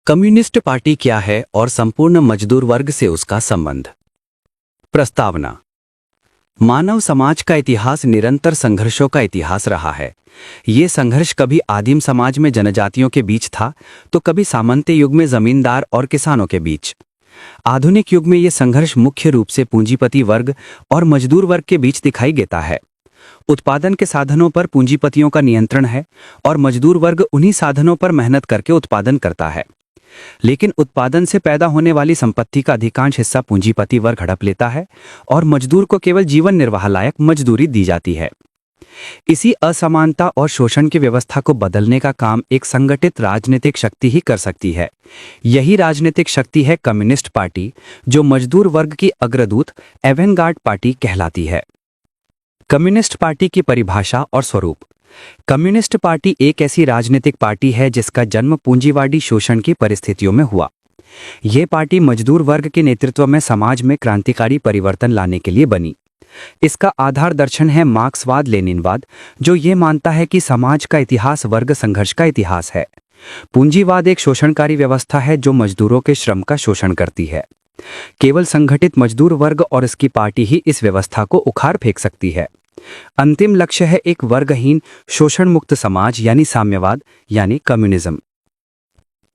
Communist party क्या है और संपूर्ण मजदूर वर्ग से उसका संबंध। प्रस्तावना। मानव समाज का इतिहास निरंतर संघर्षों का इतिहास रहा है। ये संघर्ष कभी आदिम समाज में जनजातियों के बीच था, तो कभी सामंती युग में जमींदार और किसानों के बीच। आधुनिक युग में ये संघर्ष मुख्य रूप से पूंजीपति वर्ग और मजदूर वर्ग के बीच दिखाई देता है। उत्पादन के साधनों पर पूंजीपतियों का नियंत्रण है और मजदूर वर्ग उन्हीं साधनों पर मेहनत करके उत्पादन करता है। लेकिन उत्पादन से पैदा होने वाली संपत्ति का अधिकांश हिस्सा पूंजीपति वर्ग हड़प लेता है और मजदूर को केवल जीवन निर्वाह लायक मजदूरी दी जाती है। इसी असमानता और शोषण की व्यवस्था को बदलने का काम एक संगठित राजनीतिक शक्ति ही कर सकती है। यही राजनीतिक शक्ति है कम्युनिस्ट पार्टी, जो मजदूर वर्ग की अग्रदूत एवेंगार्ड पार्टी कहलाती है। कम्युनिस्ट पार्टी की परिभाषा और स्वरूप। कम्युनिस्ट पार्टी एक ऐसी राजनीतिक पार्टी है जिसका जन्म पूंजीवादी शोषण की परिस्थितियों में हुआ। ये पार्टी मजदूर वर्ग के नेतृत्व में समाज में क्रांतिकारी परिवर्तन लाने के लिए बनी। इसका आधार दर्शन है मार्क्सवाद लेनिनवाद, जो ये मानता है कि समाज का इतिहास वर्ग संघर्ष का इतिहास है। पूंजीवाद एक शोषणकारी व्यवस्था है जो मजदूरों के श्रम का शोषण करती है। केवल संगठित मजदूर वर्ग और इसकी पार्टी ही इस व्यवस्था को उखाड़ फेंक सकती है। अंतिम लक्ष्य है एक वर्गहीन शोषण मुक्त समाज यानी साम्यवाद यानी कम्युनिज्म।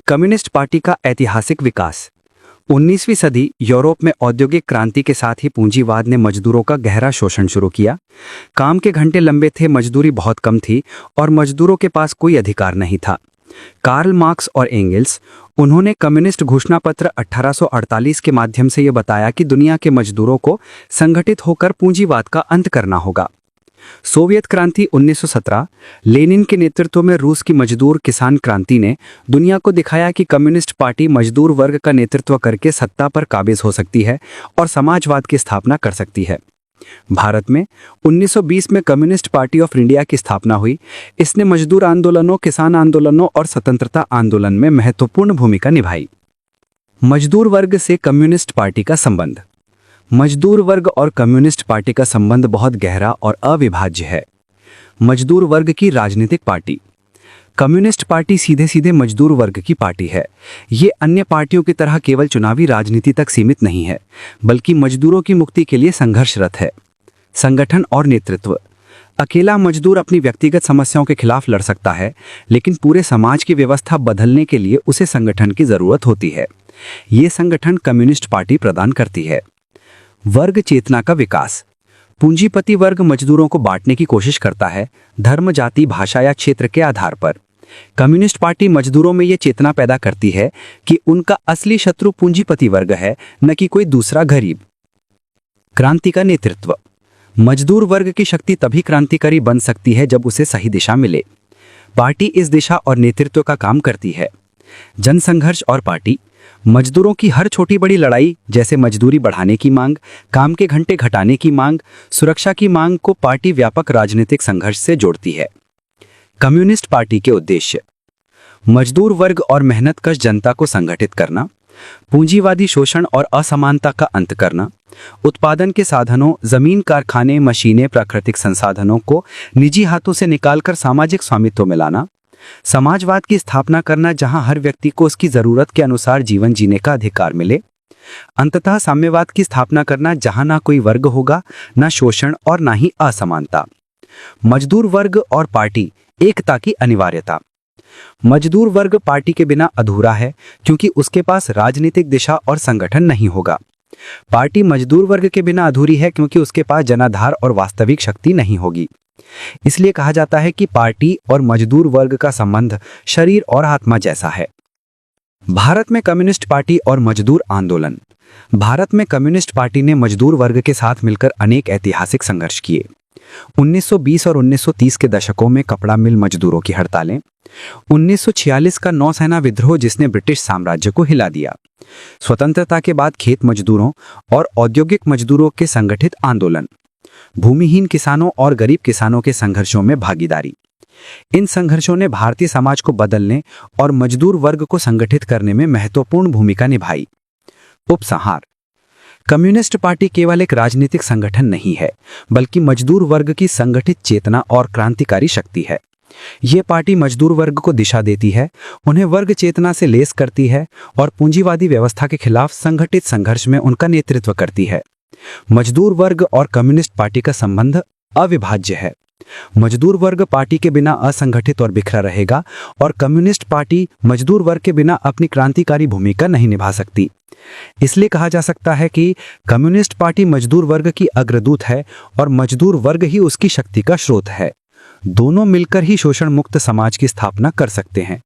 कम्युनिस्ट पार्टी का ऐतिहासिक विकास। 19वीं सदी यूरोप में औद्योगिक क्रांति के साथ ही पूंजीवाद ने मजदूरों का गहरा शोषण शुरू किया। काम के घंटे लंबे थे, मजदूरी बहुत कम थी और मजदूरों के पास कोई अधिकार नहीं था। कार्ल मार्क्स और एंगेल्स, उन्होंने कम्युनिस्ट घोषणा पत्र 1848 के माध्यम से यह बताया कि दुनिया के मजदूरों को संगठित होकर पूंजीवाद का अंत करना होगा। सोवियत क्रांति 1917, लेनिन के नेतृत्व में रूस की मजदूर किसान क्रांति ने दुनिया को दिखाया कि कम्युनिस्ट पार्टी मजदूर वर्ग का नेतृत्व करके सत्ता पर काबिज हो सकती है और समाजवाद की स्थापना कर सकती है। भारत में 1920 में कम्युनिस्ट पार्टी ऑफ इंडिया की स्थापना हुई। इसने मजदूर आंदोलनों, किसान आंदोलनों और स्वतंत्रता आंदोलन में महत्वपूर्ण भूमिका निभाई। मजदूर वर्ग से कम्युनिस्ट पार्टी का संबंध। मजदूर वर्ग और कम्युनिस्ट पार्टी का संबंध बहुत गहरा और अविभाज्य है। मजदूर वर्ग की राजनीतिक पार्टी। कम्युनिस्ट पार्टी सीधे सीधे मजदूर वर्ग की पार्टी है। ये अन्य पार्टियों की तरह केवल चुनावी राजनीति तक सीमित नहीं है, बल्कि मजदूरों की मुक्ति के लिए संघर्षरत है। संगठन और नेतृत्व। अकेला मजदूर अपनी व्यक्तिगत समस्याओं के खिलाफ लड़ सकता है, लेकिन पूरे समाज की व्यवस्था बदलने के लिए उसे संगठन की जरूरत होती है। ये संगठन कम्युनिस्ट पार्टी प्रदान करती है। वर्ग चेतना का विकास। पूंजीपति वर्ग मजदूरों को बांटने की कोशिश करता है, धर्म, जाति, भाषा या क्षेत्र के आधार पर। कम्युनिस्ट पार्टी मजदूरों में यह चेतना पैदा करती है कि उनका असली शत्रु पूंजीपति वर्ग है, न कि कोई दूसरा गरीब। क्रांति का नेतृत्व। मजदूर वर्ग की शक्ति तभी क्रांतिकारी बन सकती है जब उसे सही दिशा मिले। पार्टी इस दिशा और नेतृत्व का काम करती है। जनसंघर्ष और पार्टी। मजदूरों की हर छोटी बड़ी लड़ाई, जैसे मजदूरी बढ़ाने की मांग, काम के घंटे घटाने की मांग, सुरक्षा की मांग, को पार्टी व्यापक राजनीतिक संघर्ष से जोड़ती है। कम्युनिस्ट पार्टी के उद्देश्य। मजदूर वर्ग और मेहनतकश जनता को संगठित करना, पूंजीवादी शोषण और असमानता का अंत करना, उत्पादन के साधनों, जमीन, कारखाने, मशीनें, प्राकृतिक संसाधनों को निजी हाथों से निकालकर सामाजिक स्वामित्व में लाना, समाजवाद की स्थापना करना जहां हर व्यक्ति को उसकी जरूरत के अनुसार जीवन जीने का अधिकार मिले, अंततः साम्यवाद की स्थापना करना जहां ना कोई वर्ग होगा, ना शोषण और ना ही असमानता। मजदूर वर्ग और पार्टी एकता की अनिवार्यता। मजदूर वर्ग पार्टी के बिना अधूरा है, क्योंकि उसके पास राजनीतिक दिशा और संगठन नहीं होगा। पार्टी मजदूर वर्ग के बिना अधूरी है, क्योंकि उसके पास जनाधार और वास्तविक शक्ति नहीं होगी। इसलिए कहा जाता है कि पार्टी और मजदूर वर्ग का संबंध शरीर और आत्मा जैसा है। भारत में कम्युनिस्ट पार्टी और मजदूर आंदोलन। भारत में कम्युनिस्ट पार्टी ने मजदूर वर्ग के साथ मिलकर अनेक ऐतिहासिक संघर्ष किए। 1920 और 1930 के दशकों में कपड़ा मिल मजदूरों की हड़तालें, 1946 का नौसेना विद्रोह जिसने ब्रिटिश साम्राज्य को हिला दिया, स्वतंत्रता के बाद खेत मजदूरों और औद्योगिक मजदूरों के संगठित आंदोलन, भूमिहीन किसानों और गरीब किसानों के संघर्षों में भागीदारी। इन संघर्षों ने भारतीय समाज को बदलने और मजदूर वर्ग को संगठित करने में महत्वपूर्ण भूमिका निभाई। उपसंहार। कम्युनिस्ट पार्टी केवल एक राजनीतिक संगठन नहीं है, बल्कि मजदूर वर्ग की संगठित चेतना और क्रांतिकारी शक्ति है। ये पार्टी मजदूर वर्ग को दिशा देती है, उन्हें वर्ग चेतना से लेस करती है और पूंजीवादी व्यवस्था के खिलाफ संगठित संघर्ष में उनका नेतृत्व करती है। मजदूर वर्ग और कम्युनिस्ट पार्टी का संबंध अविभाज्य है। मजदूर वर्ग पार्टी के बिना असंगठित और बिखरा रहेगा और कम्युनिस्ट पार्टी मजदूर वर्ग के बिना अपनी क्रांतिकारी भूमिका नहीं निभा सकती। इसलिए कहा जा सकता है कि कम्युनिस्ट पार्टी मजदूर वर्ग की अग्रदूत है और मजदूर वर्ग ही उसकी शक्ति का स्रोत है। दोनों मिलकर ही शोषण मुक्त समाज की स्थापना कर सकते हैं।